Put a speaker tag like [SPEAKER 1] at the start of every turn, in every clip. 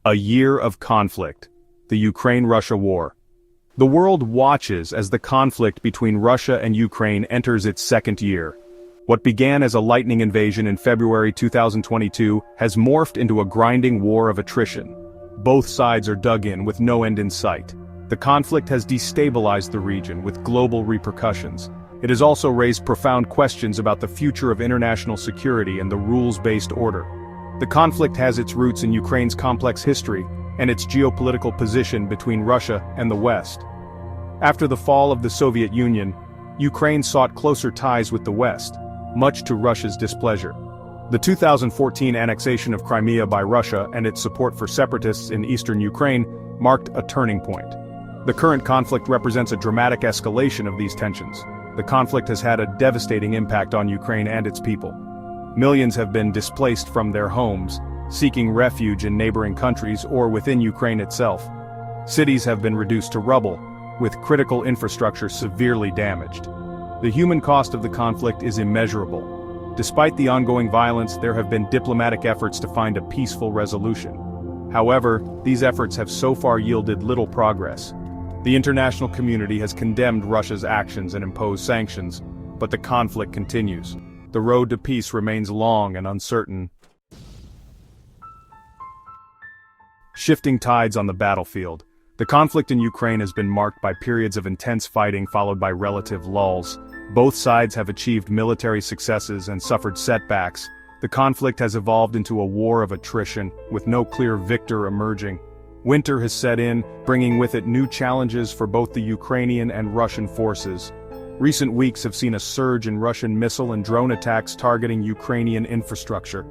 [SPEAKER 1] A year of conflict. The Ukraine-Russia war. The world watches as the conflict between Russia and Ukraine enters its second year. What began as a lightning invasion in February 2022 has morphed into a grinding war of attrition. Both sides are dug in with no end in sight. The conflict has destabilized the region with global repercussions. It has also raised profound questions about the future of international security and the rules-based order. The conflict has its roots in Ukraine's complex history and its geopolitical position between Russia and the West. After the fall of the Soviet Union, Ukraine sought closer ties with the West, much to Russia's displeasure. The 2014 annexation of Crimea by Russia and its support for separatists in eastern Ukraine marked a turning point. The current conflict represents a dramatic escalation of these tensions. The conflict has had a devastating impact on Ukraine and its people. Millions have been displaced from their homes, seeking refuge in neighboring countries or within Ukraine itself. Cities have been reduced to rubble, with critical infrastructure severely damaged. The human cost of the conflict is immeasurable. Despite the ongoing violence, there have been diplomatic efforts to find a peaceful resolution. However, these efforts have so far yielded little progress. The international community has condemned Russia's actions and imposed sanctions, but the conflict continues. The road to peace remains long and uncertain. Shifting tides on the battlefield. The conflict in Ukraine has been marked by periods of intense fighting followed by relative lulls. Both sides have achieved military successes and suffered setbacks. The conflict has evolved into a war of attrition, with no clear victor emerging. Winter has set in, bringing with it new challenges for both the Ukrainian and Russian forces. Recent weeks have seen a surge in Russian missile and drone attacks targeting Ukrainian infrastructure.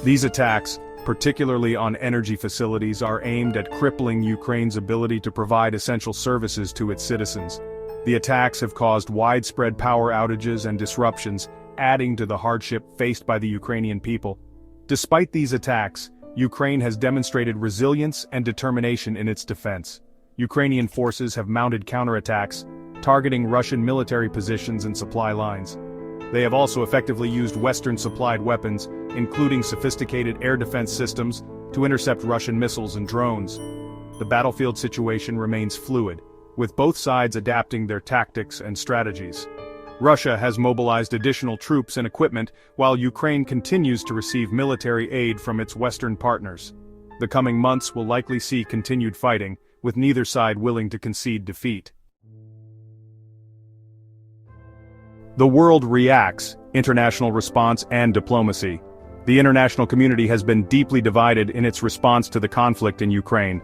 [SPEAKER 1] These attacks, particularly on energy facilities, are aimed at crippling Ukraine's ability to provide essential services to its citizens. The attacks have caused widespread power outages and disruptions, adding to the hardship faced by the Ukrainian people. Despite these attacks, Ukraine has demonstrated resilience and determination in its defense. Ukrainian forces have mounted counterattacks, targeting Russian military positions and supply lines. They have also effectively used Western-supplied weapons, including sophisticated air defense systems, to intercept Russian missiles and drones. The battlefield situation remains fluid, with both sides adapting their tactics and strategies. Russia has mobilized additional troops and equipment, while Ukraine continues to receive military aid from its Western partners. The coming months will likely see continued fighting, with neither side willing to concede defeat. The world reacts, international response and diplomacy. The international community has been deeply divided in its response to the conflict in Ukraine.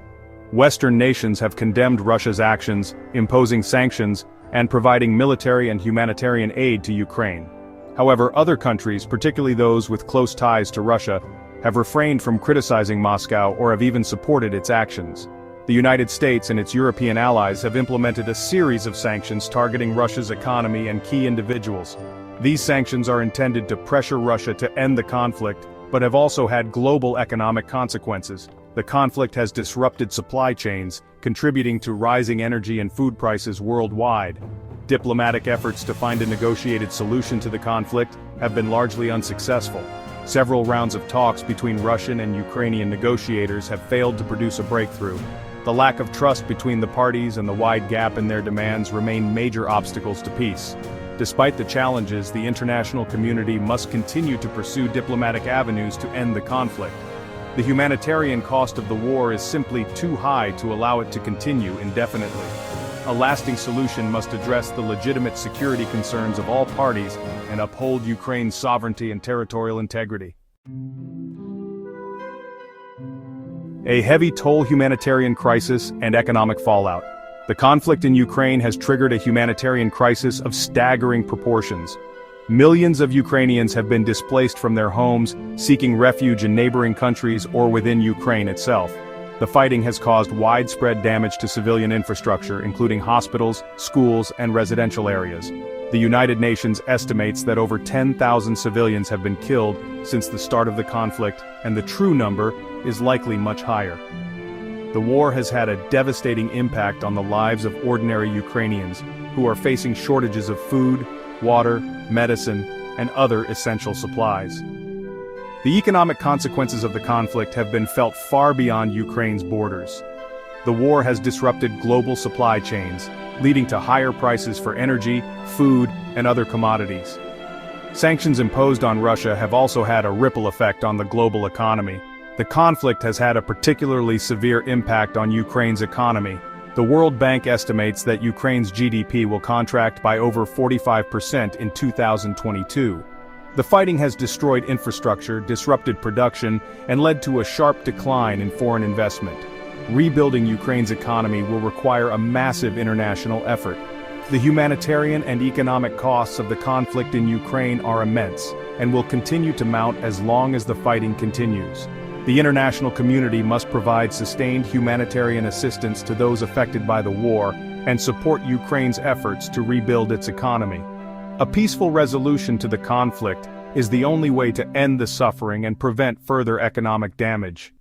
[SPEAKER 1] Western nations have condemned Russia's actions, imposing sanctions, and providing military and humanitarian aid to Ukraine. However, other countries, particularly those with close ties to Russia, have refrained from criticizing Moscow or have even supported its actions. The United States and its European allies have implemented a series of sanctions targeting Russia's economy and key individuals. These sanctions are intended to pressure Russia to end the conflict, but have also had global economic consequences. The conflict has disrupted supply chains, contributing to rising energy and food prices worldwide. Diplomatic efforts to find a negotiated solution to the conflict have been largely unsuccessful. Several rounds of talks between Russian and Ukrainian negotiators have failed to produce a breakthrough. The lack of trust between the parties and the wide gap in their demands remain major obstacles to peace. Despite the challenges, the international community must continue to pursue diplomatic avenues to end the conflict. The humanitarian cost of the war is simply too high to allow it to continue indefinitely. A lasting solution must address the legitimate security concerns of all parties and uphold Ukraine's sovereignty and territorial integrity. A heavy toll humanitarian crisis and economic fallout. The conflict in Ukraine has triggered a humanitarian crisis of staggering proportions. Millions of Ukrainians have been displaced from their homes, seeking refuge in neighboring countries or within Ukraine itself. The fighting has caused widespread damage to civilian infrastructure, including hospitals, schools, and residential areas. The United Nations estimates that over 10,000 civilians have been killed since the start of the conflict, and the true number is likely much higher. The war has had a devastating impact on the lives of ordinary Ukrainians, who are facing shortages of food, water, medicine, and other essential supplies. The economic consequences of the conflict have been felt far beyond Ukraine's borders. The war has disrupted global supply chains, leading to higher prices for energy, food, and other commodities. Sanctions imposed on Russia have also had a ripple effect on the global economy. The conflict has had a particularly severe impact on Ukraine's economy. The World Bank estimates that Ukraine's GDP will contract by over 45% in 2022. The fighting has destroyed infrastructure, disrupted production, and led to a sharp decline in foreign investment. Rebuilding Ukraine's economy will require a massive international effort. The humanitarian and economic costs of the conflict in Ukraine are immense, and will continue to mount as long as the fighting continues. The international community must provide sustained humanitarian assistance to those affected by the war, and support Ukraine's efforts to rebuild its economy. A peaceful resolution to the conflict is the only way to end the suffering and prevent further economic damage.